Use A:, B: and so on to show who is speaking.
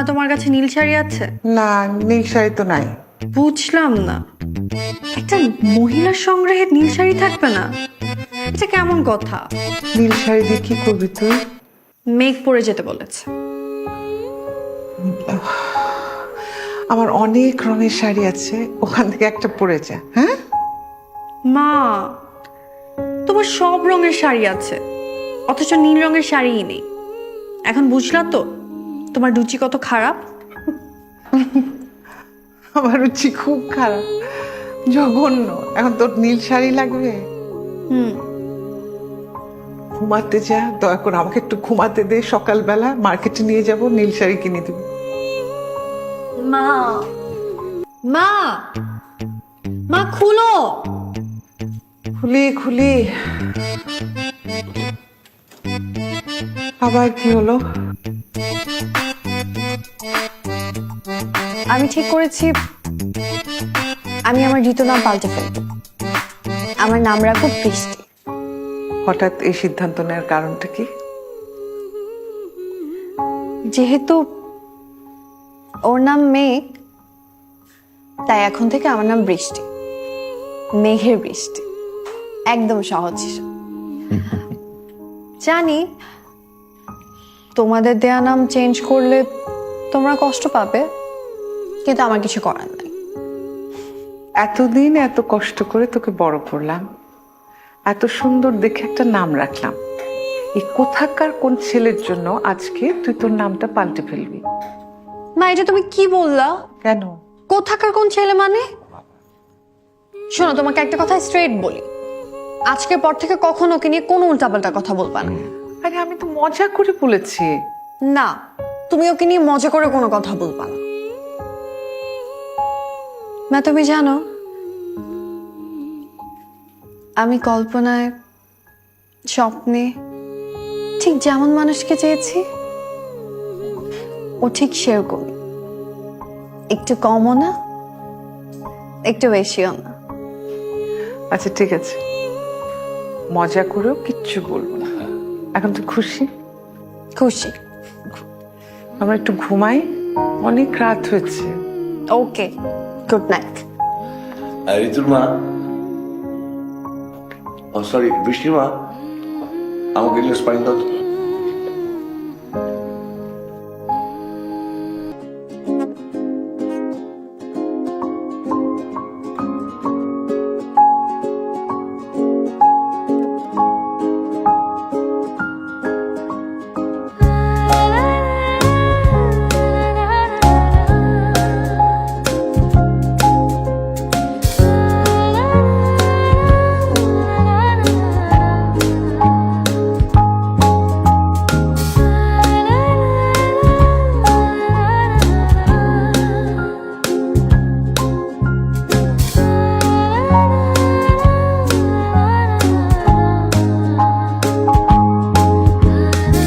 A: তোমার কাছে নীল শাড়ি আছে?
B: না, নীল শাড়ি তো নাই।
A: বুঝলাম না, একটা মহিলার সংগ্রহে নীল শাড়ি থাকবে না, এটা কেমন কথা?
B: নীল শাড়ি দিয়ে কি করবি তুই?
A: মেঘ পরে যেতে বলেছে।
B: আমার অনেক রঙের শাড়ি আছে, ওখান থেকে একটা পরে যা। হ্যাঁ
A: মা, তোমার সব রঙের শাড়ি আছে, অথচ নীল রঙের শাড়িই নেই। এখন বুঝলা তো তোমার রুচি কত খারাপ?
B: আমার রুচি খুব খারাপ, জঘন্য। এখন তোর নীল শাড়ি লাগবে?
A: হুম।
B: ঘুমাতে যা, দয়া করে আমাকে একটু ঘুমাতে দে। সকালবেলা মার্কেটে নিয়ে যাব, নীল শাড়ি কিনে দেবো।
A: মা, মা, মা খুলো।
B: খুলি খুলি, আবার কি হলো?
A: আমি ঠিক করেছি আমি আমার ঋতু নাম পাল্টে ফেলবো। আমার নাম রাখবো বৃষ্টি।
B: হঠাৎ এই সিদ্ধান্ত নেওয়ার কারণটা কি?
A: যেহেতু ওর নাম মেঘ, তাই এখন থেকে আমার নাম বৃষ্টি। মেঘের বৃষ্টি, একদম সহজ হিসাব। জানি তোমাদের দেয়া নাম চেঞ্জ করলে তোমরা কষ্ট পাবে, কিন্তু আমার কিছু করার নাই।
B: এতদিন এত কষ্ট করে তোকে বড় করলাম, এত সুন্দর দেখে একটা নাম রাখলাম, এই কোথাকার কোন ছেলের জন্য আজকে তুই তোর নামটা পাল্টে ফেলবি?
A: মা, এটা তুমি কি বললা?
B: কেন?
A: কোথাকার কোন ছেলে মানে? শোনো, তোমাকে একটা কথা স্ট্রেট বলি, আজকের পর থেকে কখনো ওকে নিয়ে কোনো উল্টাপাল্টা কথা বলবা না।
B: আরে আমি তো মজা করে বলেছি।
A: না, তুমি ওকে নিয়ে মজা করে কোনো কথা বলবা না। মা, তুমি জানো আমি কল্পনায়, স্বপ্নে ঠিক যেমন মানুষকে চেয়েছি, ও ঠিক সেরকম, একটু কমও না, একটু বেশিও না।
B: আচ্ছা ঠিক আছে, মজা করেও কিচ্ছু বলবো না। এখন তো খুশি?
A: খুশি।
B: আমরা একটু ঘুমাই, অনেক রাত হয়েছে।
A: ওকে, গুড নাইট।
C: ঋতুর মা, ও সরি, বৃষ্টির মা, আমাকে গ্লাস পানি দাও তো।